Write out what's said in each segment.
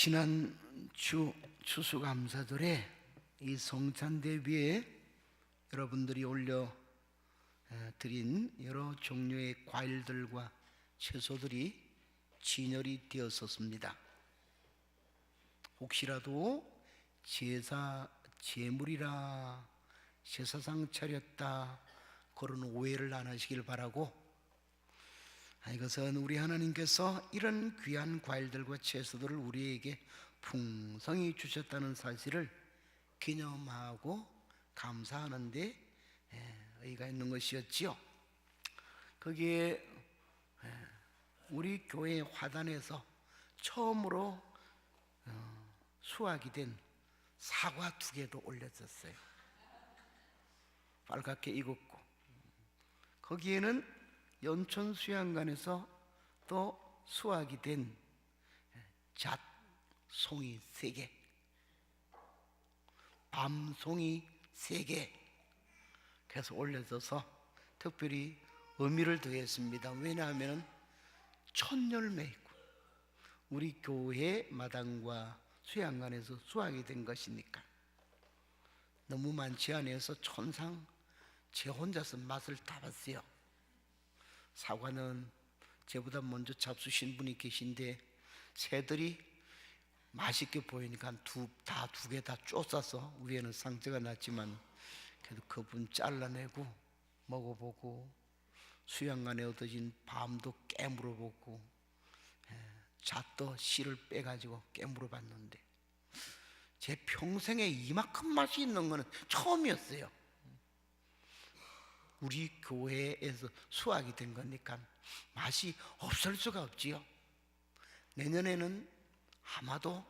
지난주 추수감사절에 이 성찬대비에 여러분들이 올려 드린 여러 종류의 과일들과 채소들이 진열이 되었었습니다. 혹시라도 제사 제물이라 제사상 차렸다 그런 오해를 안 하시길 바라고, 이것은 우리 하나님께서 이런 귀한 과일들과 채소들을 우리에게 풍성히 주셨다는 사실을 기념하고 감사하는 데 의의가 있는 것이었지요. 거기에 우리 교회 화단에서 처음으로 수확이 된 사과 2개도 올렸었어요. 빨갛게 익었고, 거기에는 연천 수양관에서 또 수확이 된 잣송이 3개, 밤송이 3개 그래서 올려져서 특별히 의미를 더했습니다. 왜냐하면 첫 열매이고 우리 교회 마당과 수양관에서 수확이 된 것이니까. 너무 많지 않아서 천상 제 혼자서 맛을 다 봤어요. 사과는 저보다 먼저 잡수신 분이 계신데 새들이 맛있게 보이니까 다 2개 다 쪼싸서 위에는 상처가 났지만 그래도 그분 잘라내고 먹어보고, 수양관에 얻어진 밤도 깨물어 보고, 잣도 씨를 빼가지고 깨물어 봤는데 제 평생에 이만큼 맛이 있는 거는 처음이었어요. 우리 교회에서 수확이 된 거니까 맛이 없을 수가 없지요. 내년에는 아마도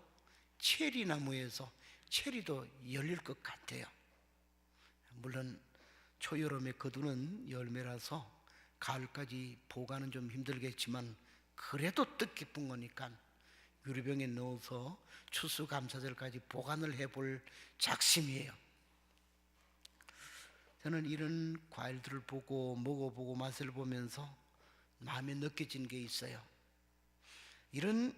체리 나무에서 체리도 열릴 것 같아요. 물론 초여름에 거두는 열매라서 가을까지 보관은 좀 힘들겠지만 그래도 뜻깊은 거니까 유리병에 넣어서 추수감사절까지 보관을 해볼 작심이에요. 저는 이런 과일들을 보고 먹어보고 맛을 보면서 마음에 느껴진 게 있어요. 이런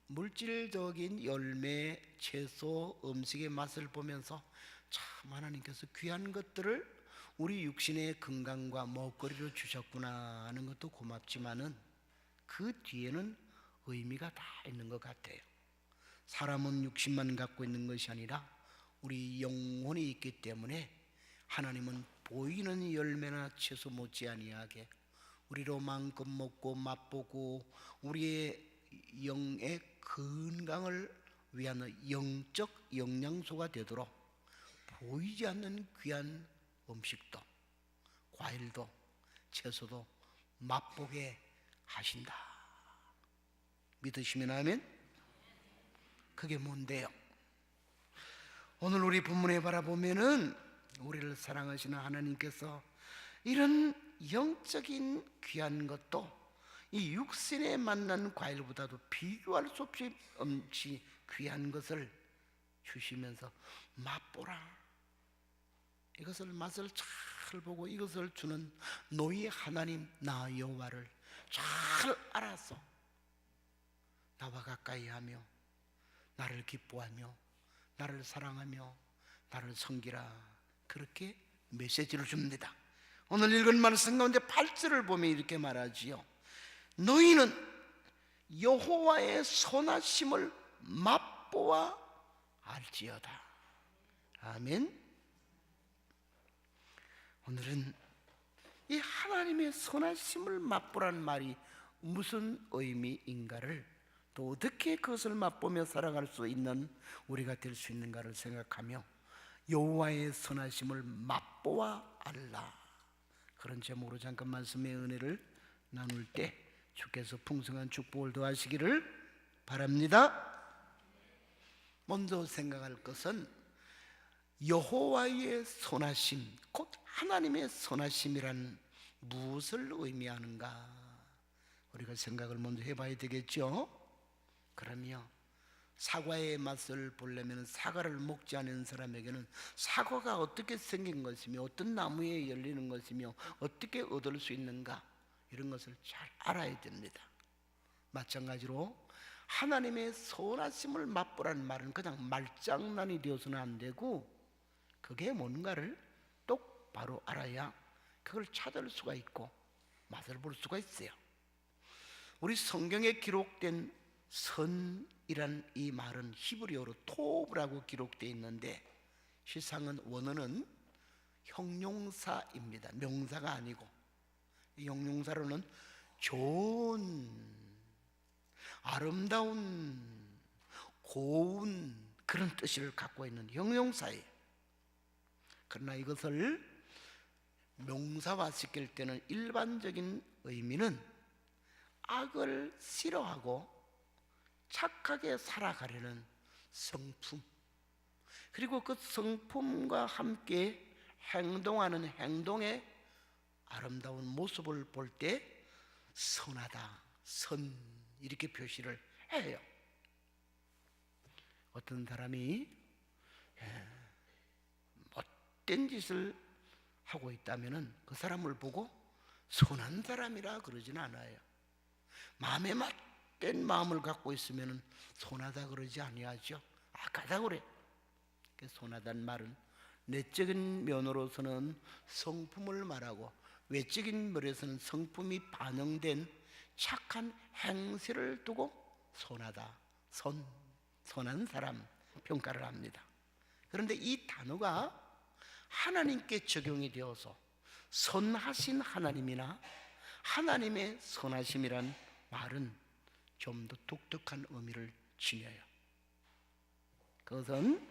물질적인 열매, 채소, 음식의 맛을 보면서 참 하나님께서 귀한 것들을 우리 육신의 건강과 먹거리로 주셨구나 하는 것도 고맙지만은 그 뒤에는 의미가 다 있는 것 같아요. 사람은 육신만 갖고 있는 것이 아니라 우리 영혼이 있기 때문에 하나님은 보이는 열매나 채소 못지 아니하게 우리로 마음껏 먹고 맛보고 우리의 영의 건강을 위한 영적 영양소가 되도록 보이지 않는 귀한 음식도 과일도 채소도 맛보게 하신다. 믿으시면 아멘. 그게 뭔데요? 오늘 우리 본문에 바라보면은 우리를 사랑하시는 하나님께서 이런 영적인 귀한 것도 이 육신에 만난 과일보다도 비교할 수 없이 귀한 것을 주시면서 맛보라. 이것을 맛을 잘 보고 이것을 주는 너희 하나님 나 여호와를 잘 알아서 나와 가까이 하며 나를 기뻐하며 나를 사랑하며 나를 섬기라. 그렇게 메시지를 줍니다. 오늘 읽은 말씀 가운데 8절을 보면 이렇게 말하지요. 너희는 여호와의 선하심을 맛보아 알지어다. 아멘. 오늘은 이 하나님의 선하심을 맛보라는 말이 무슨 의미인가를, 또 어떻게 그것을 맛보며 살아갈 수 있는 우리가 될 수 있는가를 생각하며 여호와의 선하심을 맛보아 알라, 그런 제목으로 잠깐 말씀의 은혜를 나눌 때 주께서 풍성한 축복을 더하시기를 바랍니다. 먼저 생각할 것은 여호와의 선하심, 곧 하나님의 선하심이란 무엇을 의미하는가 우리가 생각을 먼저 해봐야 되겠죠. 그러면 사과의 맛을 보려면 사과를 먹지 않은 사람에게는 사과가 어떻게 생긴 것이며 어떤 나무에 열리는 것이며 어떻게 얻을 수 있는가 이런 것을 잘 알아야 됩니다. 마찬가지로 하나님의 선하심을 맛보라는 말은 그냥 말장난이 되어서는 안 되고, 그게 뭔가를 똑바로 알아야 그걸 찾을 수가 있고 맛을 볼 수가 있어요. 우리 성경에 기록된 선이란 이 말은 히브리어로 토브라고 기록되어 있는데, 실상은 원어는 형용사입니다. 명사가 아니고, 형용사로는 좋은, 아름다운, 고운 그런 뜻을 갖고 있는 형용사예요. 그러나 이것을 명사화시킬 때는 일반적인 의미는 악을 싫어하고 착하게 살아가려는 성품, 그리고 그 성품과 함께 행동하는 행동의 아름다운 모습을 볼 때 선하다, 선, 이렇게 표시를 해요. 어떤 사람이 못된 짓을 하고 있다면 그 사람을 보고 선한 사람이라 그러지는 않아요. 마음에 맞된 마음을 갖고 있으면 선하다 그러지 아니하죠. 악하다 그래. 선하다는 말은 내적인 면으로서는 성품을 말하고, 외적인 면에서는 성품이 반영된 착한 행세를 두고 선하다, 선한 사람 평가를 합니다. 그런데 이 단어가 하나님께 적용이 되어서 선하신 하나님이나 하나님의 선하심이란 말은 좀 더 독특한 의미를 지녀요. 그것은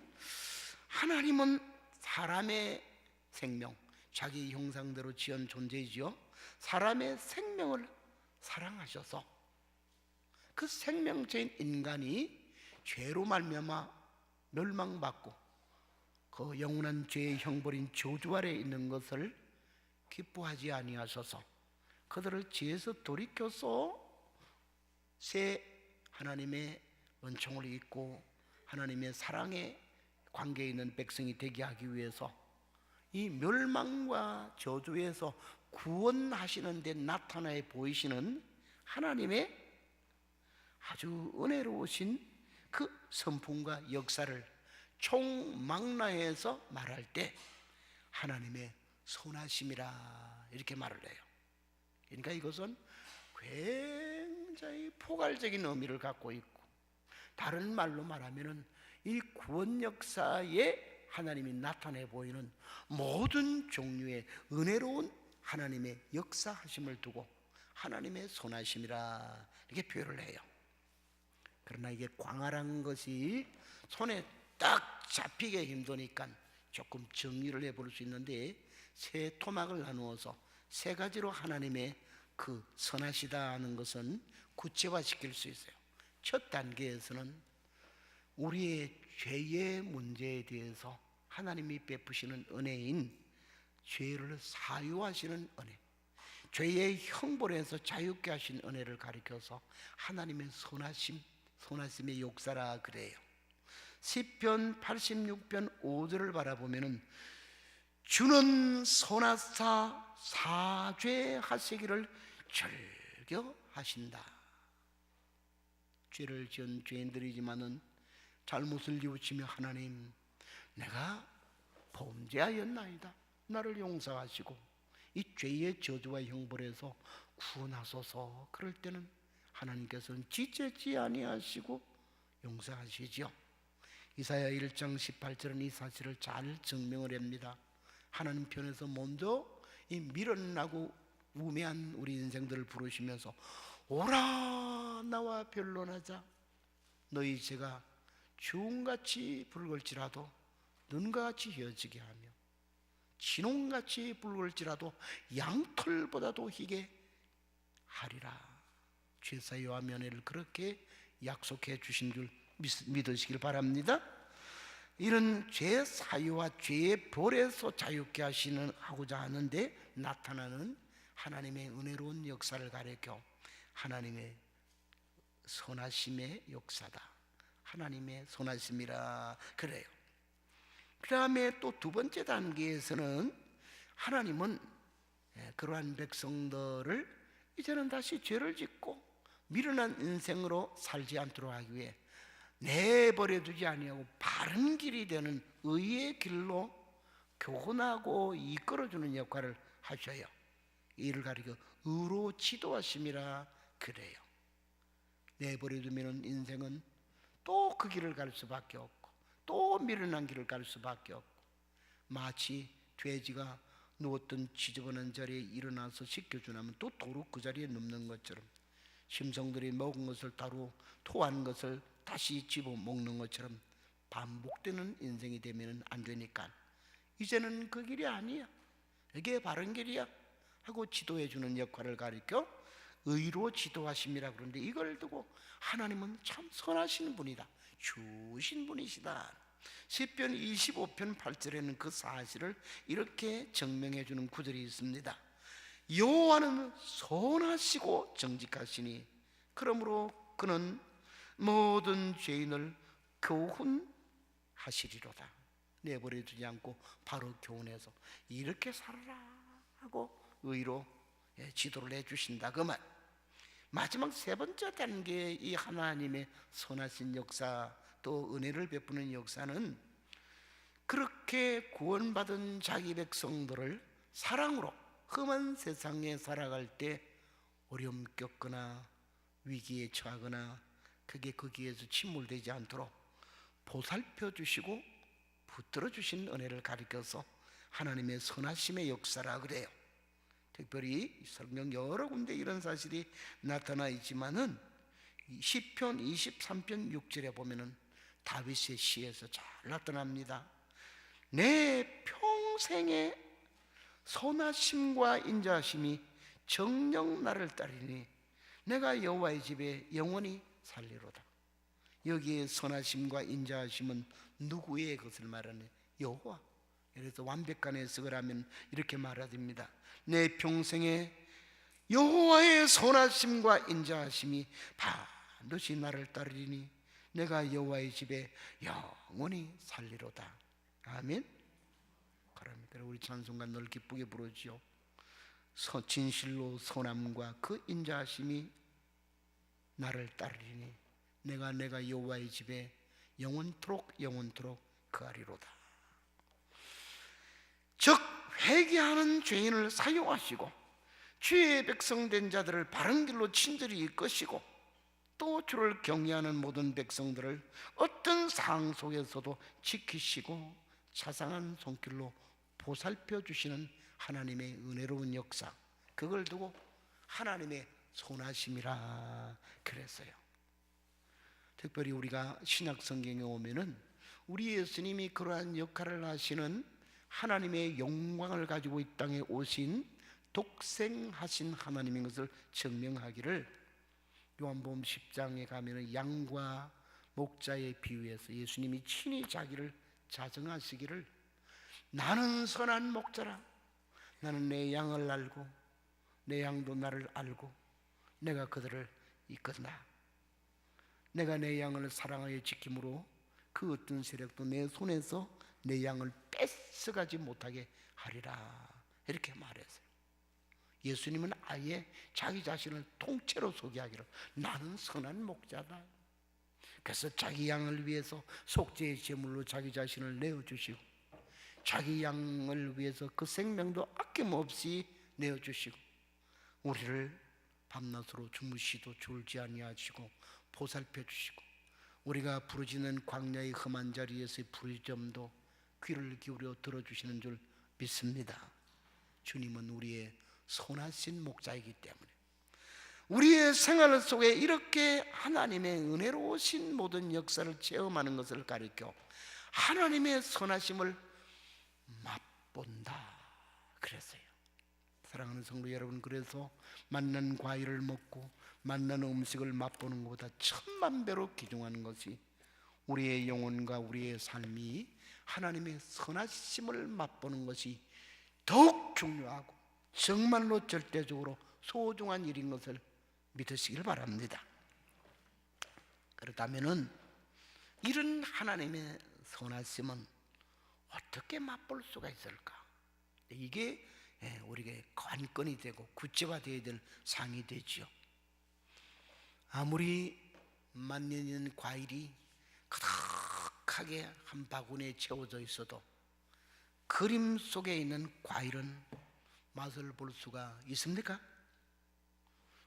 하나님은 사람의 생명, 자기 형상대로 지은 존재이지요. 사람의 생명을 사랑하셔서 그 생명체인 인간이 죄로 말미암아 멸망받고 그 영원한 죄의 형벌인 저주 아래 있는 것을 기뻐하지 아니하셔서 그들을 죄에서 돌이켜서 새 하나님의 은총을 입고 하나님의 사랑의 관계에 있는 백성이 되게 하기 위해서 이 멸망과 저주에서 구원하시는 데 나타나 보이시는 하나님의 아주 은혜로우신 그 성품과 역사를 총망라해서 말할 때 하나님의 선하심이라 이렇게 말을 해요. 그러니까 이것은 굉장히 포괄적인 의미를 갖고 있고, 다른 말로 말하면 이 구원 역사에 하나님이 나타내 보이는 모든 종류의 은혜로운 하나님의 역사하심을 두고 하나님의 선하심이라 이렇게 표현을 해요. 그러나 이게 광활한 것이 손에 딱 잡히기 힘드니까 조금 정리를 해볼 수 있는데, 세 토막을 나누어서 세 가지로 하나님의 그 선하시다는 것은 구체화시킬 수 있어요. 첫 단계에서는 우리의 죄의 문제에 대해서 하나님이 베푸시는 은혜인 죄를 사유하시는 은혜, 죄의 형벌에서 자유케 하신 은혜를 가리켜서 하나님의 선하심의 역사라 그래요. 시편 86편 5절을 바라보면은 주는 선하사 사죄하시기를 즐겨 하신다. 죄를 지은 죄인들이지만은 잘못을 뉘우치며 하나님, 내가 범죄하였나이다, 나를 용서하시고 이 죄의 저주와 형벌에서 구원하소서. 그럴 때는 하나님께서는 지체치 아니하시고 용서하시죠. 이사야 1장 18절은 이 사실을 잘 증명을 합니다. 하나님 편에서 먼저 이 미련나고 우매한 우리 인생들을 부르시면서 오라 나와 변론하자. 너희 죄가 주홍같이 붉을지라도 눈과 같이 휘어지게 하며 진홍같이 붉을지라도 양털보다도 희게 하리라. 죄사유와 면회를 그렇게 약속해 주신 줄 믿으시길 바랍니다. 이런 죄 사유와 죄의 벌에서 자유케 하고자 하는데 나타나는 하나님의 은혜로운 역사를 가리켜 하나님의 선하심의 역사다, 하나님의 선하심이라 그래요. 그 다음에 또 두 번째 단계에서는 하나님은 그러한 백성들을 이제는 다시 죄를 짓고 미련한 인생으로 살지 않도록 하기 위해 내버려두지 아니하고 바른 길이 되는 의의 길로 교훈하고 이끌어주는 역할을 하셔요. 이를 가리켜 의로 지도하심이라 그래요. 내버려두면 인생은 또 그 길을 갈 수밖에 없고 또 미련한 길을 갈 수밖에 없고, 마치 돼지가 누웠던 지저분한 자리에 일어나서 씻겨주나면 또 도로 그 자리에 눕는 것처럼, 심성들이 먹은 것을 다루 토한 것을 다시 집어 먹는 것처럼 반복되는 인생이 되면 안 되니까 이제는 그 길이 아니야, 이게 바른 길이야 하고 지도해 주는 역할을 가리켜 의로 지도하심이라 그러는데, 이걸 두고 하나님은 참 선하신 분이다, 주신 분이시다. 시편 25편 8절에는 그 사실을 이렇게 증명해 주는 구절이 있습니다. 여호와는 선하시고 정직하시니 그러므로 그는 모든 죄인을 교훈하시리로다. 내버려두지 않고 바로 교훈해서 이렇게 살아라 하고 의로 지도를 해주신다 그 말. 마지막 세 번째 단계의 이 하나님의 선하신 역사, 또 은혜를 베푸는 역사는 그렇게 구원받은 자기 백성들을 사랑으로 험한 세상에 살아갈 때 어려움 겪거나 위기에 처하거나 그게 거기에서 침몰되지 않도록 보살펴 주시고 붙들어 주신 은혜를 가리켜서 하나님의 선하심의 역사라 그래요. 특별히 성경 여러 군데 이런 사실이 나타나 있지만은 시편 23편 6절에 보면은 다윗의 시에서 잘 나타납니다. 내 평생의 선하심과 인자하심이 정녕 나를 따르니 내가 여호와의 집에 영원히 살리로다. 여기에 선하심과 인자하심은 누구의 것을 말하는? 여호와. 그래서 완벽한 해석을 하면 이렇게 말합니다. 내 평생에 여호와의 선하심과 인자하심이 반드시 나를 따르리니 내가 여호와의 집에 영원히 살리로다. 아멘. 그러니까 우리 찬송가 늘 기쁘게 부르지요. 진실로 선함과 그 인자하심이 나를 따르리니 내가 여호와의 집에 영원토록 거하리로다. 즉 회개하는 죄인을 사용하시고 주의 백성된 자들을 바른 길로 친절히 이끄시고 또 주를 경외하는 모든 백성들을 어떤 상황 속에서도 지키시고 자상한 손길로 보살펴 주시는 하나님의 은혜로운 역사, 그걸 두고 하나님의 선하심이라 그랬어요. 특별히 우리가 신약 성경에 오면은 우리 예수님이 그러한 역할을 하시는 하나님의 영광을 가지고 이 땅에 오신 독생하신 하나님인 것을 증명하기를 요한복음 10장에 가면은 양과 목자의 비유에서 예수님이 친히 자기를 자정하시기를, 나는 선한 목자라, 나는 내 양을 알고 내 양도 나를 알고 내가 그들을 이끈다. 내가 내 양을 사랑하여 지킴으로 그 어떤 세력도 내 손에서 내 양을 뺏어가지 못하게 하리라, 이렇게 말했어요. 예수님은 아예 자기 자신을 통째로 소개하기로, 나는 선한 목자다. 그래서 자기 양을 위해서 속죄의 제물로 자기 자신을 내어주시고 자기 양을 위해서 그 생명도 아낌없이 내어주시고 우리를 밤낮으로 주무시도 졸지 아니하시고 보살펴 주시고 우리가 부르짖는 광야의 험한 자리에서의 부르짖음도 귀를 기울여 들어주시는 줄 믿습니다. 주님은 우리의 선하신 목자이기 때문에 우리의 생활 속에 이렇게 하나님의 은혜로우신 모든 역사를 체험하는 것을 가리켜 하나님의 선하심을 맛본다 그랬어요. 사랑하는 성도 여러분, 그래서 맛난 과일을 먹고 맛난 음식을 맛보는 것보다 천만 배로 귀중한 것이 우리의 영혼과 우리의 삶이 하나님의 선하심을 맛보는 것이 더욱 중요하고 정말로 절대적으로 소중한 일인 것을 믿으시길 바랍니다. 그렇다면은 이런 하나님의 선하심은 어떻게 맛볼 수가 있을까? 이게 우리에게 관건이 되고 구체화되어야 될 사항이 되죠. 아무리 맛있는 과일이 가득하게 한 바구니에 채워져 있어도 그림 속에 있는 과일은 맛을 볼 수가 있습니까?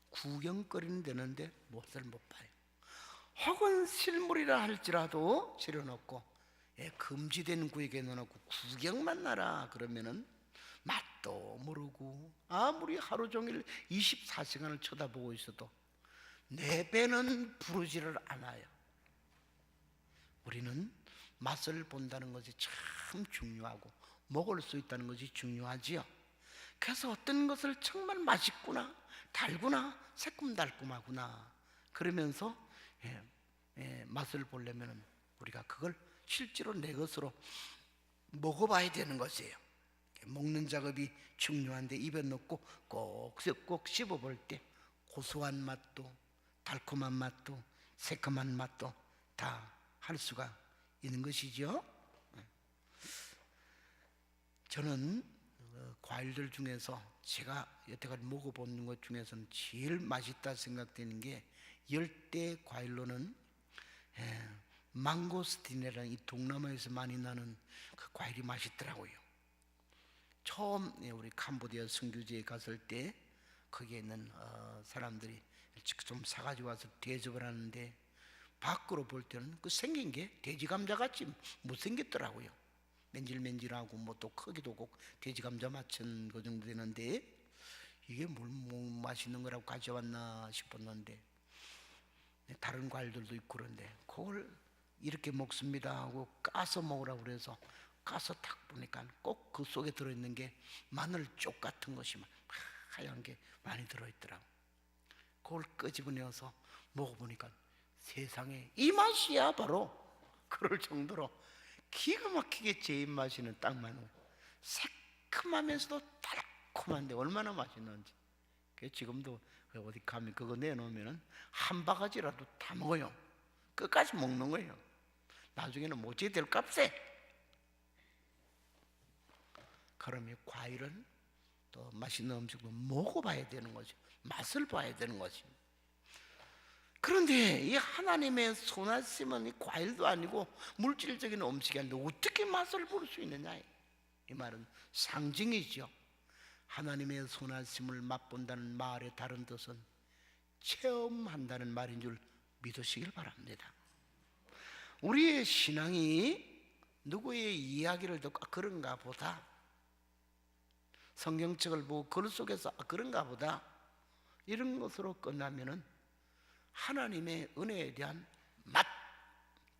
구경거리는 데는데 맛을 못 봐요. 혹은 실물이라 할지라도 재려놓고 금지된 구역에 넣어놓고 구경만 나라 그러면은 맛도 모르고 아무리 하루 종일 24시간을 쳐다보고 있어도 내 배는 부르지를 않아요. 우리는 맛을 본다는 것이 참 중요하고 먹을 수 있다는 것이 중요하지요. 그래서 어떤 것을 정말 맛있구나, 달구나, 새콤달콤하구나 그러면서 맛을 보려면 우리가 그걸 실제로 내 것으로 먹어봐야 되는 것이에요. 먹는 작업이 중요한데 입에 넣고 꼭 씹어볼 때 고소한 맛도 달콤한 맛도 새콤한 맛도 다 할 수가 있는 것이죠. 저는 과일들 중에서 제가 여태까지 먹어본 것 중에서는 제일 맛있다 생각되는 게 열대 과일로는 망고스틴이라는 이 동남아에서 많이 나는 그 과일이 맛있더라고요. 처음 우리 캄보디아 선교지에 갔을 때 거기에 있는 사람들이 좀 사가지고 와서 대접을 하는데 밖으로 볼 때는 그 생긴 게 돼지 감자같이 못생겼더라고요. 맨질맨질하고 뭐 또 크기도 꼭 돼지 감자 맞춘 그 정도 되는데 이게 뭐 맛있는 거라고 가져왔나 싶었는데 다른 과일들도 있고 그런데 그걸 이렇게 먹습니다 하고 까서 먹으라고 그래서 까서 딱 보니까 꼭 그 속에 들어있는 게 마늘 쪽 같은 것이 막 하얀 게 많이 들어있더라고. 그걸 끄집어내어서 먹어보니까 세상에 이 맛이야 바로 그럴 정도로 기가 막히게 제 입맛에는 딱 맞는 새콤하면서도 달콤한데 얼마나 맛있는지. 지금도 어디 가면 그거 내놓으면 한 바가지라도 다 먹어요. 끝까지 먹는 거예요. 나중에는 못지게 될 값에. 그러면 과일은 또 맛있는 음식도 먹어봐야 되는 거죠. 맛을 봐야 되는 거지. 그런데 이 하나님의 선하심은 이 과일도 아니고 물질적인 음식이 아닌데 어떻게 맛을 볼 수 있느냐, 이 말은 상징이죠. 하나님의 선하심을 맛본다는 말의 다른 뜻은 체험한다는 말인 줄 믿으시길 바랍니다. 우리의 신앙이 누구의 이야기를 듣고 그런가 보다, 성경책을 보고 글 속에서 그런가 보다 이런 것으로 끝나면은 하나님의 은혜에 대한 맛,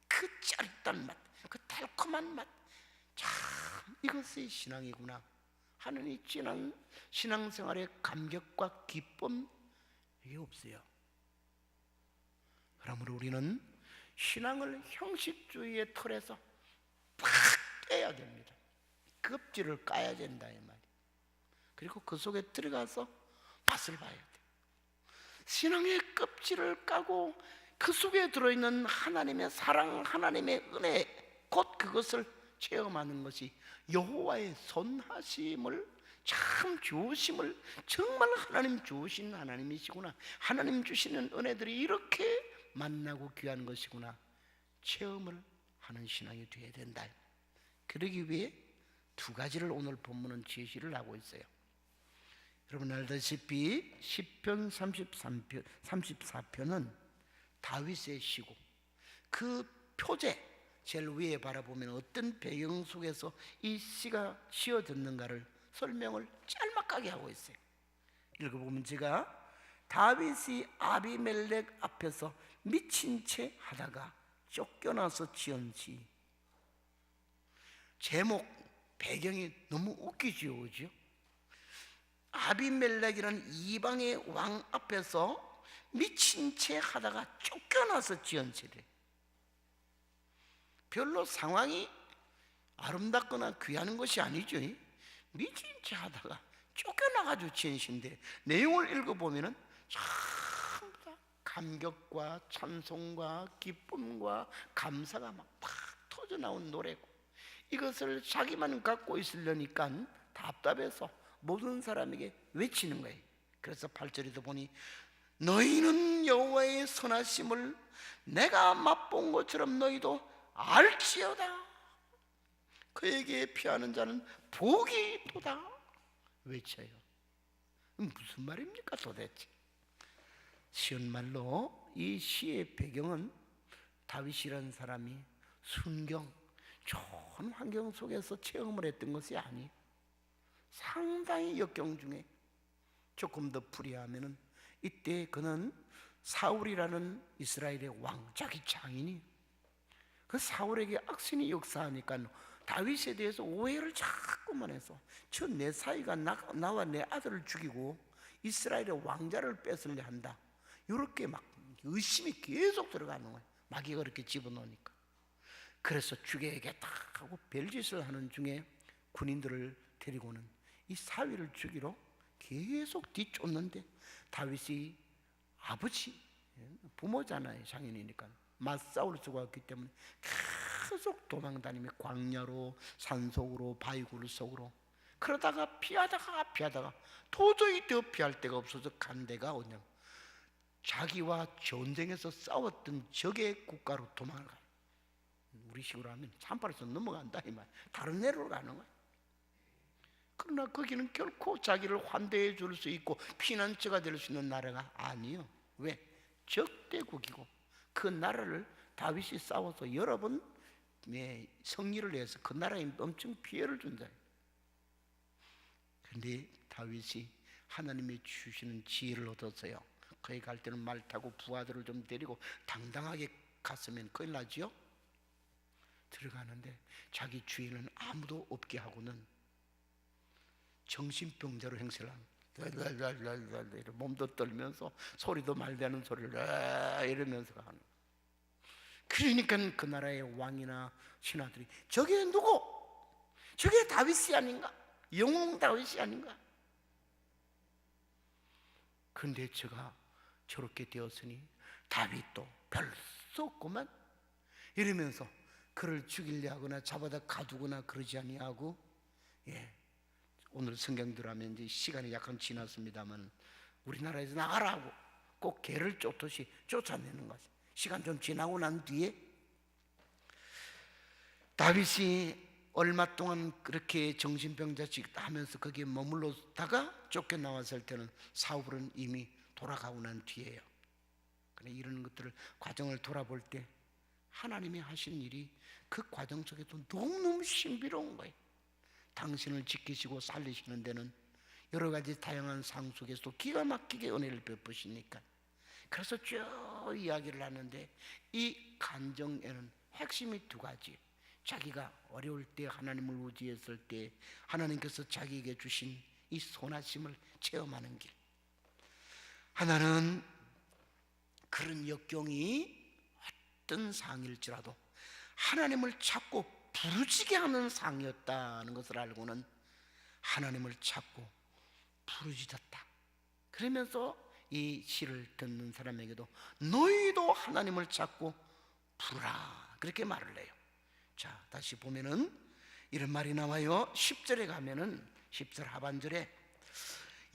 그 짜릿한 맛, 그 달콤한 맛, 참 이것이 신앙이구나 하는 이 진한 신앙생활의 감격과 기쁨, 이게 없어요. 그러므로 우리는 신앙을 형식주의의 틀에서 팍 깨야 됩니다. 껍질을 까야 된다 이 말이에요. 그리고 그 속에 들어가서 맛을 봐야 돼요. 신앙의 껍질을 까고 그 속에 들어있는 하나님의 사랑, 하나님의 은혜, 곧 그것을 체험하는 것이 여호와의 선하심을, 참 주심을, 정말 하나님 주신 하나님이시구나, 하나님 주시는 은혜들이 이렇게 만나고 귀한 것이구나 체험을 하는 신앙이 되어야 된다. 그러기 위해 두 가지를 오늘 본문은 제시를 하고 있어요. 여러분 알다시피 시편 34편은 다윗의 시고 그 표제 제일 위에 바라보면 어떤 배경 속에서 이 시가 지어졌는가를 설명을 짤막하게 하고 있어요. 읽어보면 제가 다윗이 아비멜렉 앞에서 미친 채 하다가 쫓겨나서 지은 시. 제목 배경이 너무 웃기지요, 그죠? 아비멜렉이라는 이방의 왕 앞에서 미친 채 하다가 쫓겨나서 지은 시래. 별로 상황이 아름답거나 귀한 것이 아니죠. 미친 채 하다가 쫓겨나가지고 지은 시인데 내용을 읽어보면 참 감격과 찬송과 기쁨과 감사가 막 팍 터져나온 노래고, 이것을 자기만 갖고 있으려니까 답답해서 모든 사람에게 외치는 거예요. 그래서 8절에도 보니 너희는 여호와의 선하심을 내가 맛본 것처럼 너희도 알지어다. 그에게 피하는 자는 복이 있도다. 외쳐요. 무슨 말입니까 도대체? 쉬운 말로 이 시의 배경은 다윗이라는 사람이 순경, 좋은 환경 속에서 체험을 했던 것이 아니에요. 상당히 역경 중에 조금 더 풀이하면은 이때 그는 사울이라는 이스라엘의 왕, 자기 장인이 그 사울에게 악신이 역사하니까 다윗에 대해서 오해를 자꾸만 해서 저 내 사이가 나와 내 아들을 죽이고 이스라엘의 왕자를 뺏으려 한다, 이렇게 막 의심이 계속 들어가는 거예요. 마귀가 그렇게 집어넣으니까. 그래서 죽여야겠다 하고 별짓을 하는 중에 군인들을 데리고는 이 사위를 죽이러 계속 뒤쫓는데 다윗이 아버지, 부모잖아요, 장인이니까 맞싸울 수가 없기 때문에 계속 도망다니며 광야로 산속으로 바위굴 속으로, 그러다가 피하다가 도저히 더 피할 데가 없어서 간 데가 어디냐, 자기와 전쟁에서 싸웠던 적의 국가로 도망을 가요. 우리 식으로 하면 산발에서 넘어간다 이 말, 다른 데로 가는 거예요. 그러나 거기는 결코 자기를 환대해 줄 수 있고 피난처가 될 수 있는 나라가 아니에요. 왜? 적대국이고 그 나라를 다윗이 싸워서 여러 번 승리를 해서 그 나라에 엄청 피해를 준다. 그런데 다윗이 하나님이 주시는 지혜를 얻었어요. 거기 갈 때는 말 타고 부하들을 좀 데리고 당당하게 갔으면 큰일 나지요. 들어가는데 자기 주인은 아무도 없게 하고는 정신병자로 행세를 합니다. 몸도 떨면서 소리도 말대는 소리를 이러면서 가는. 그러니까 그 나라의 왕이나 신하들이 저게 누구? 저게 다윗이 아닌가? 영웅 다윗이 아닌가? 그런데 제가 저렇게 되었으니 다윗도 별 수 없구만 이러면서 그를 죽이려 하거나 잡아다 가두거나 그러지 아니하고, 오늘 성경 들어가면 이제 시간이 약간 지났습니다만 우리나라에서 나가라고 꼭 개를 쫓듯이 쫓아내는 거지. 시간 좀 지나고 난 뒤에 다윗이 얼마 동안 그렇게 정신병자식 하면서 거기에 머물렀다가 쫓겨나왔을 때는 사울은 이미 돌아가고 난 뒤에요. 이런 것들을 과정을 돌아볼 때 하나님이 하신 일이 그 과정 속에도 너무너무 신비로운 거예요. 당신을 지키시고 살리시는 데는 여러 가지 다양한 상황 속에서도 기가 막히게 은혜를 베푸시니까. 그래서 쭉 이야기를 하는데 이 간정에는 핵심이 두 가지. 자기가 어려울 때 하나님을 의지했을 때 하나님께서 자기에게 주신 이 선하심을 체험하는 길. 하나는 그런 역경이 어떤 상일지라도 하나님을 찾고 부르짖게 하는 상이었다는 것을 알고는 하나님을 찾고 부르짖었다. 그러면서 이 시를 듣는 사람에게도 너희도 하나님을 찾고 부르라 그렇게 말을 해요. 자, 다시 보면은 이런 말이 나와요. 10절에 가면은 10절 하반절에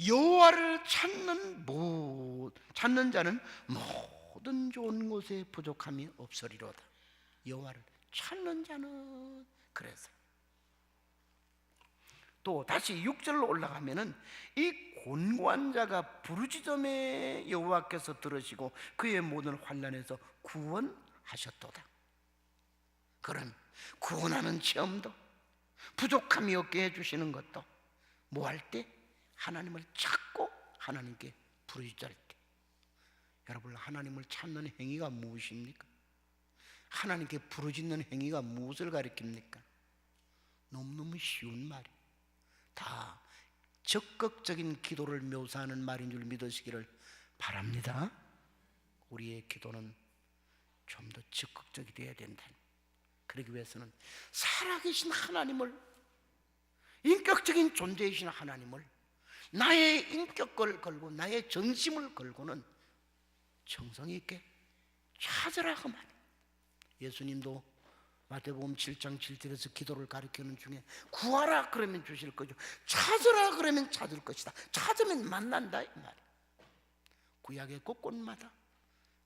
여호와를 찾는 자는 모든 좋은 것에 부족함이 없으리로다. 여호와를 찾는 자는. 그래서 또 다시 6절로 올라가면은 이 곤고한 자가 부르짖음에 여호와께서 들으시고 그의 모든 환난에서 구원하셨도다. 그런 구원하는 체험도 부족함이 없게 해주시는 것도 뭐 할 때? 하나님을 찾고 하나님께 부르짖을 때. 여러분, 하나님을 찾는 행위가 무엇입니까? 하나님께 부르짖는 행위가 무엇을 가리킵니까? 너무너무 쉬운 말이에요. 다 적극적인 기도를 묘사하는 말인 줄 믿으시기를 바랍니다. 우리의 기도는 좀 더 적극적이 되어야 된다. 그러기 위해서는 살아계신 하나님을, 인격적인 존재이신 하나님을 나의 인격을 걸고 나의 전심을 걸고는 정성 있게 찾으라 그 말이에요. 예수님도 마태복음 7장 7절에서 기도를 가르치는 중에 구하라 그러면 주실 거죠, 찾으라 그러면 찾을 것이다, 찾으면 만난다 이 말이에요. 구약의 곳곳마다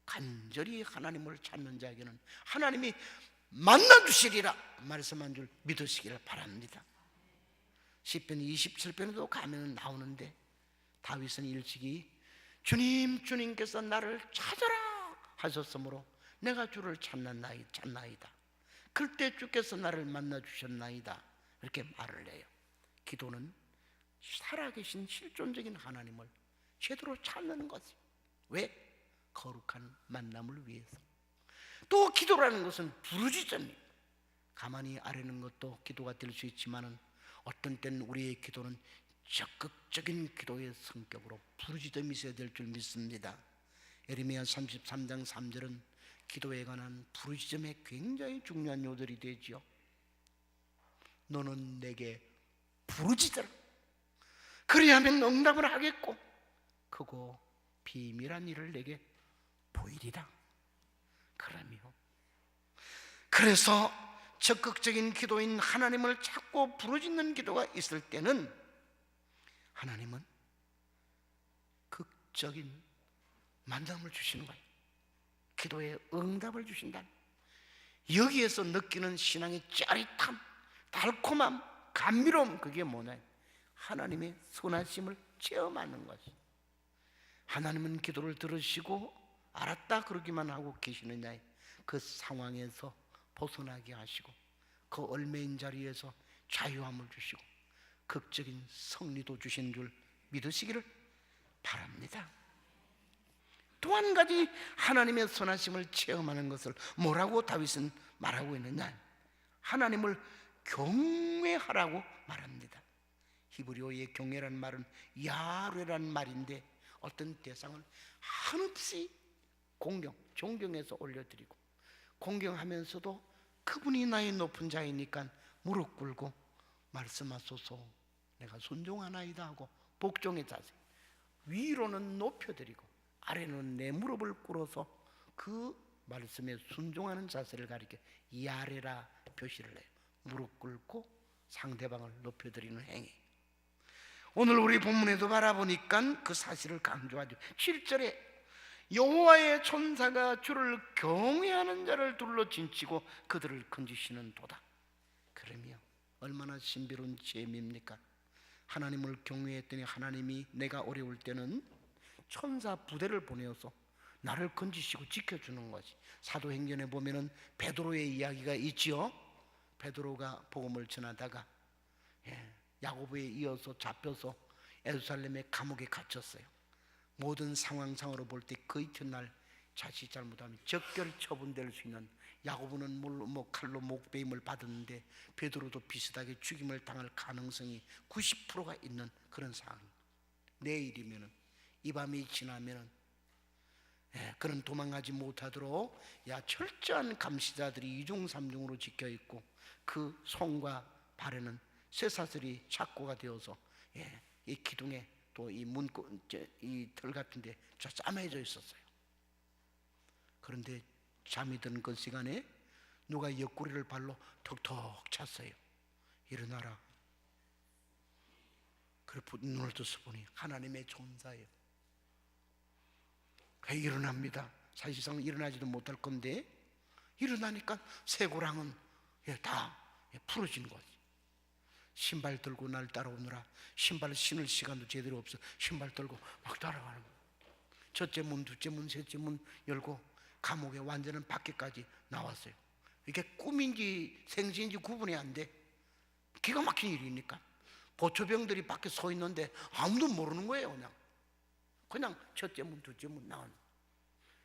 간절히 하나님을 찾는 자에게는 하나님이 만나주시리라 말씀한 줄 믿으시기를 바랍니다. 시편 27편에도 가면 나오는데 다윗은 일찍이 주님께서 나를 찾아라 하셨으므로 내가 주를 찾나이다. 그때 주께서 나를 만나 주셨나이다. 이렇게 말을 해요. 기도는 살아계신 실존적인 하나님을 제대로 찾는 거지. 왜? 거룩한 만남을 위해서. 또 기도라는 것은 부르짖음이에요. 가만히 아뢰는 것도 기도가 될 수 있지만은 어떤 때는 우리의 기도는 적극적인 기도의 성격으로 부르짖음이 있어야 될 줄 믿습니다. 예레미야 33장 3절은 기도에 관한 부르짖음에 굉장히 중요한 요절이 되지요. 너는 내게 부르짖어라. 그리하면 응답을 하겠고 크고 비밀한 일을 내게 보이리라. 그래서 적극적인 기도인 하나님을 찾고 부르짖는 기도가 있을 때는 하나님은 극적인 만남을 주시는 거예요. 기도에 응답을 주신다. 여기에서 느끼는 신앙의 짜릿함, 달콤함, 감미로움, 그게 뭐냐? 하나님의 선하심을 체험하는 것이. 하나님은 기도를 들으시고 알았다 그러기만 하고 계시느냐? 그 상황에서 벗어나게 하시고 그 얽매인 자리에서 자유함을 주시고 극적인 승리도 주신 줄 믿으시기를 바랍니다. 또 한 가지 하나님의 선하심을 체험하는 것을 뭐라고 다윗은 말하고 있느냐? 하나님을 경외하라고 말합니다. 히브리어의 경외라는 말은 야훼라는 말인데 어떤 대상을 한없이 존경해서 올려드리고 공경하면서도 그분이 나의 높은 자이니까 무릎 꿇고 말씀하소서 내가 순종하나이다 하고 복종의 자세, 위로는 높여드리고 아래는 내 무릎을 꿇어서 그 말씀에 순종하는 자세를 가리켜 야레라 표시를 해요. 무릎 꿇고 상대방을 높여드리는 행위. 오늘 우리 본문에도 바라보니까 그 사실을 강조하죠. 7절에 여호와의 천사가 주를 경외하는 자를 둘러 진치고 그들을 건지시는 도다. 그러면 얼마나 신비로운 재미입니까? 하나님을 경외했더니 하나님이 내가 어려울 때는 천사 부대를 보내어서 나를 건지시고 지켜주는 것이. 사도행전에 보면은 베드로의 이야기가 있지요. 베드로가 복음을 전하다가 야고보에 이어서 잡혀서 예루살렘의 감옥에 갇혔어요. 모든 상황상으로 볼 때 그 이튿날 자칫 잘못하면 적결 처분될 수 있는, 야고보는 물론 칼로 목베임을 받았는데 베드로도 비슷하게 죽임을 당할 가능성이 90%가 있는 그런 상황. 내일이면은, 이 밤이 지나면은 그는 도망가지 못하도록 철저한 감시자들이 이중삼중으로 지켜 있고 그 손과 발에는 쇠사슬이 착고가 되어서 이 기둥에 또 이 이 털 같은데 짜매져 있었어요. 그런데 잠이 든 그 시간에 누가 옆구리를 발로 톡톡 찼어요. 일어나라. 그리고 눈을 떠서 보니 하나님의 천사예요. 일어납니다. 사실상 일어나지도 못할 건데 일어나니까 쇠고랑은 다 풀어진 거지. 신발 들고 날 따라오느라 신발을 신을 시간도 제대로 없어 신발 들고 막 따라가는 거야. 첫째 문, 둘째 문, 셋째 문 열고 감옥의 완전한 밖에까지 나왔어요. 이게 꿈인지 생시인지 구분이 안 돼. 기가 막힌 일이니까 보초병들이 밖에 서 있는데 아무도 모르는 거예요. 그냥 첫째 문, 둘째 문 나온.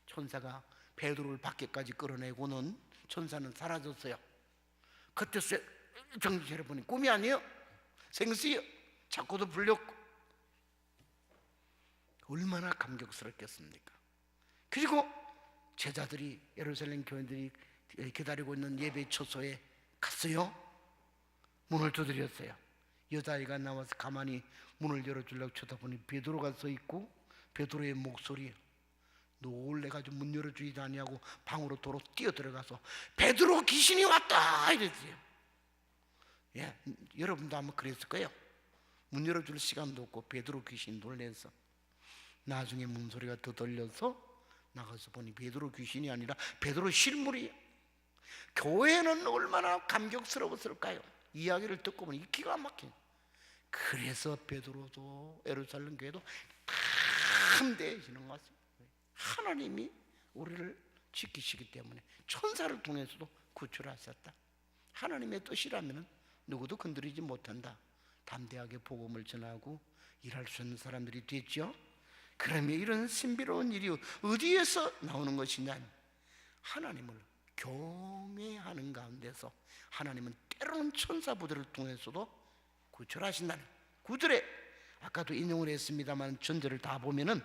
천사가 베드로를 밖에까지 끌어내고는 천사는 사라졌어요. 그때 정신 차려보니 꿈이 아니에요. 생시요. 자꾸도 불렸고. 얼마나 감격스럽겠습니까? 그리고 제자들이, 예루살렘 교인들이 기다리고 있는 예배 처소에 갔어요. 문을 두드렸어요. 여자아이가 나와서 가만히 문을 열어주려고 쳐다보니 베드로가 서 있고 베드로의 목소리 놀래가지고 문 열어주지도 아니하고 방으로 도로 뛰어들어가서 베드로 귀신이 왔다 이랬어요. 여러분도 아마 그랬을 거예요. 문 열어줄 시간도 없고 베드로 귀신 놀래서 나중에 문소리가 더 들려서 나가서 보니 베드로 귀신이 아니라 베드로 실물이에요. 교회는 얼마나 감격스러웠을까요? 이야기를 듣고 보니 기가 막힌. 그래서 베드로도 예루살렘 교회도 담대해지는 것입니다. 하나님이 우리를 지키시기 때문에 천사를 통해서도 구출하셨다. 하나님의 뜻이라면 누구도 건드리지 못한다. 담대하게 복음을 전하고 일할 수 있는 사람들이 됐죠. 그러면 이런 신비로운 일이 어디에서 나오는 것이냐? 하나님을 경외하는 가운데서 하나님은 때로는 천사 부대를 통해서도 구출하신다는 구절에 아까도 인용을 했습니다만 전절을 다 보면은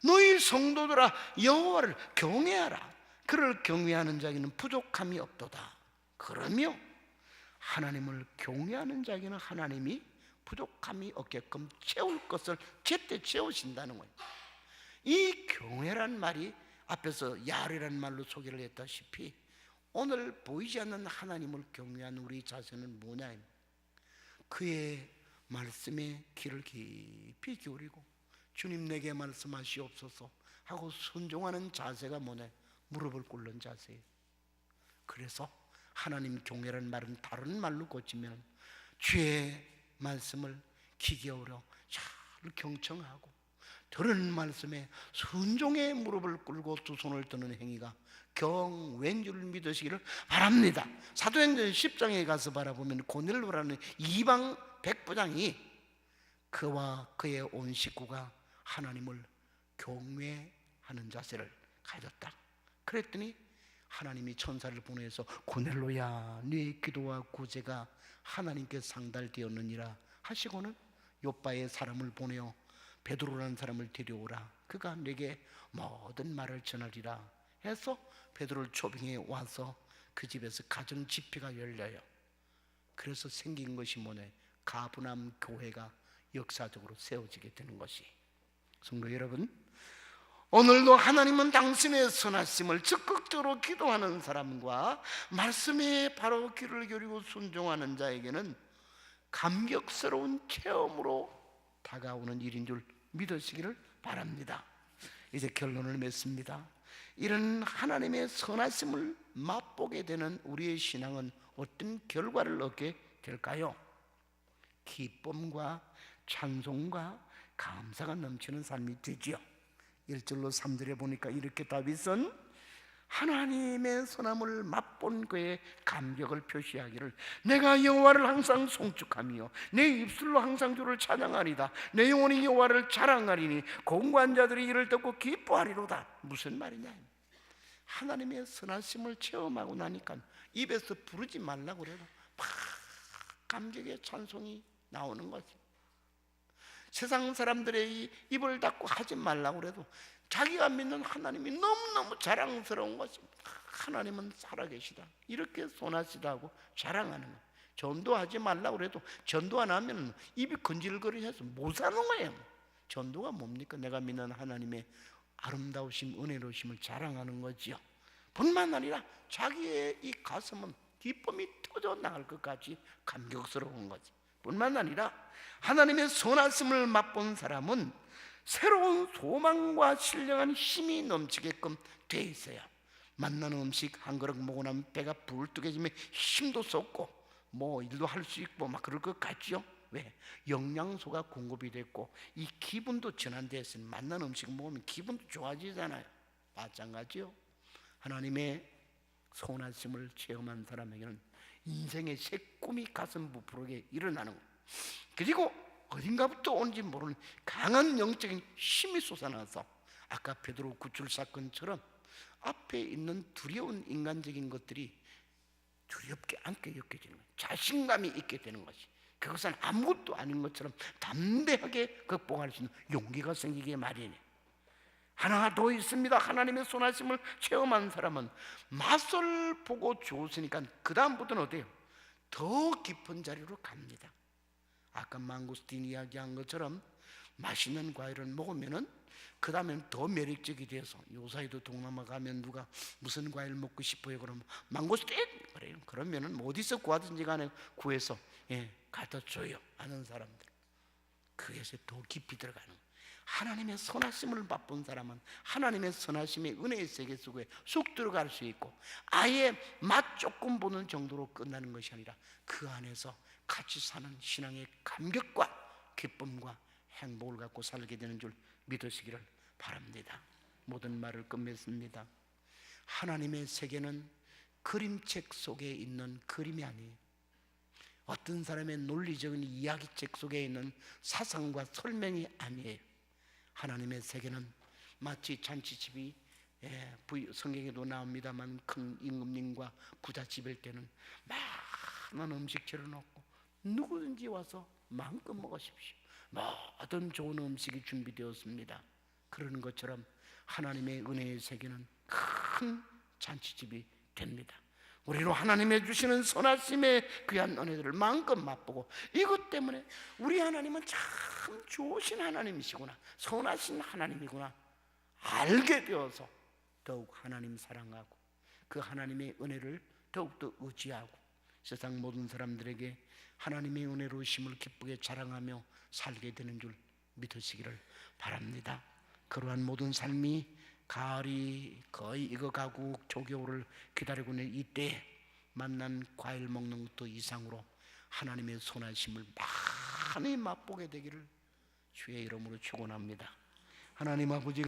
너희 성도들아 여호와를 경외하라. 그를 경외하는 자에게는 부족함이 없도다. 그러며 하나님을 경외하는 자에게는 하나님이 부족함이 없게끔 채울 것을 제때 채우신다는 거예요. 이 경외란 말이 앞에서 야르란 말로 소개를 했다시피 오늘 보이지 않는 하나님을 경외하는 우리 자세는 뭐냐? 그의 말씀에 귀를 깊이 기울이고 주님 내게 말씀하시옵소서 하고 순종하는 자세가 뭐냐? 무릎을 꿇는 자세예요. 그래서 하나님 경외라는 말은 다른 말로 고치면 주의 말씀을 귀 기울여 잘 경청하고 들은 말씀에 순종의 무릎을 꿇고 두 손을 드는 행위가 경외인 줄 믿으시기를 바랍니다. 사도행전 10장에 가서 바라보면 고넬료라는 이방 백부장이 그와 그의 온 식구가 하나님을 경외하는 자세를 가졌다. 그랬더니 하나님이 천사를 보내서 고넬료야 네 기도와 구제가 하나님께 상달되었느니라 하시고는 요빠에 사람을 보내어 베드로라는 사람을 데려오라. 그가 내게 모든 말을 전하리라 해서 베드로를 초빙해 와서 그 집에서 가정 집회가 열려요. 그래서 생긴 것이 뭐냐? 가브나움 교회가 역사적으로 세워지게 되는 것이. 성도 여러분, 오늘도 하나님은 당신의 선하심을 적극적으로 기도하는 사람과 말씀에 바로 귀를 기울이고 순종하는 자에게는 감격스러운 체험으로 다가오는 일인 줄 믿으시기를 바랍니다. 이제 결론을 맺습니다. 이런 하나님의 선하심을 맛보게 되는 우리의 신앙은 어떤 결과를 얻게 될까요? 기쁨과 찬송과 감사가 넘치는 삶이 되지요. 1절로 3절에 보니까 이렇게 다윗은 하나님의 선함을 맛본 그의 감격을 표시하기를 내가 여호와를 항상 송축하며 내 입술로 항상 주를 찬양하리다. 내 영혼이 여호와를 자랑하리니 공고한 자들이 이를 듣고 기뻐하리로다. 무슨 말이냐? 하나님의 선하심을 체험하고 나니까 입에서 부르지 말라고 그래도 막 감격의 찬송이 나오는 거지. 세상 사람들의 입을 닫고 하지 말라고 그래도 자기가 믿는 하나님이 너무너무 자랑스러운 것입니다. 하나님은 살아계시다 이렇게 선하시다고 자랑하는 거예요. 전도하지 말라고 그래도 전도 안 하면 입이 건질거리해서 못 사는 거예요. 전도가 뭡니까? 내가 믿는 하나님의 아름다우심 은혜로우심을 자랑하는 거지요. 뿐만 아니라 자기의 이 가슴은 기쁨이 터져 나갈 것까지 감격스러운 거지. 뿐만 아니라 하나님의 선하심을 맛본 사람은 새로운 소망과 신령한 힘이 넘치게끔 돼 있어요. 만나는 음식 한 그릇 먹고 나면 배가 불뚝해지면 힘도 솟고 뭐 일도 할 수 있고 막 그럴 것 같죠. 왜? 영양소가 공급이 됐고 이 기분도 전환돼서 만나는 음식 먹으면 기분도 좋아지잖아요. 마찬가지요. 하나님의 선하심을 체험한 사람에게는 인생의 새 꿈이 가슴 부풀게 일어나는 거예요. 그리고 어딘가부터 온지 모르는 강한 영적인 힘이 솟아나서 아까 베드로 구출 사건처럼 앞에 있는 두려운 인간적인 것들이 두렵게 않게 여겨지는 거예요. 자신감이 있게 되는 것이. 그것은 아무것도 아닌 것처럼 담대하게 극복할 수 있는 용기가 생기게 마련이에요. 하나 더 있습니다. 하나님의 선하심을 체험한 사람은 맛을 보고 좋으니까 그 다음부터는 어때요? 더 깊은 자리로 갑니다. 아까 망고스틴 이야기한 것처럼 맛있는 과일을 먹으면은 그 다음엔 더 매력적이 돼서 요사이도 동남아 가면 누가 무슨 과일 먹고 싶어요? 그러면 망고스틴 그래요. 그러면은 어디서 구하든지 간에 구해서 갖다 줘요. 아는 사람들. 그것에 더 깊이 들어가는 거예요. 하나님의 선하심을 맛본 사람은 하나님의 선하심의 은혜의 세계 속에 쑥 들어갈 수 있고, 아예 맛 조금 보는 정도로 끝나는 것이 아니라 그 안에서 같이 사는 신앙의 감격과 기쁨과 행복을 갖고 살게 되는 줄 믿으시기를 바랍니다. 모든 말을 끝맺습니다. 하나님의 세계는 그림책 속에 있는 그림이 아니에요. 어떤 사람의 논리적인 이야기책 속에 있는 사상과 설명이 아니에요. 하나님의 세계는 마치 잔치집이, 성경에도 나옵니다만, 큰 임금님과 부잣집일 때는 많은 음식 차려놓고 누구든지 와서 마음껏 먹으십시오, 모든 좋은 음식이 준비되었습니다. 그러는 것처럼 하나님의 은혜의 세계는 큰 잔치집이 됩니다. 우리로 하나님의 주시는 선하심의 귀한 은혜들을 마음껏 맛보고, 이것 때문에 우리 하나님은 참 좋으신 하나님이시구나, 선하신 하나님이구나 알게 되어서 더욱 하나님 사랑하고 그 하나님의 은혜를 더욱더 의지하고 세상 모든 사람들에게 하나님의 은혜로우심을 기쁘게 자랑하며 살게 되는 줄 믿으시기를 바랍니다. 그러한 모든 삶이 가을이 거의 익어가고 조겨울을 기다리고 있는 이때에 만난 과일 먹는 것도 이상으로 하나님의 선하심을 많이 맛보게 되기를 주의 이름으로 축원합니다. 하나님 아버지,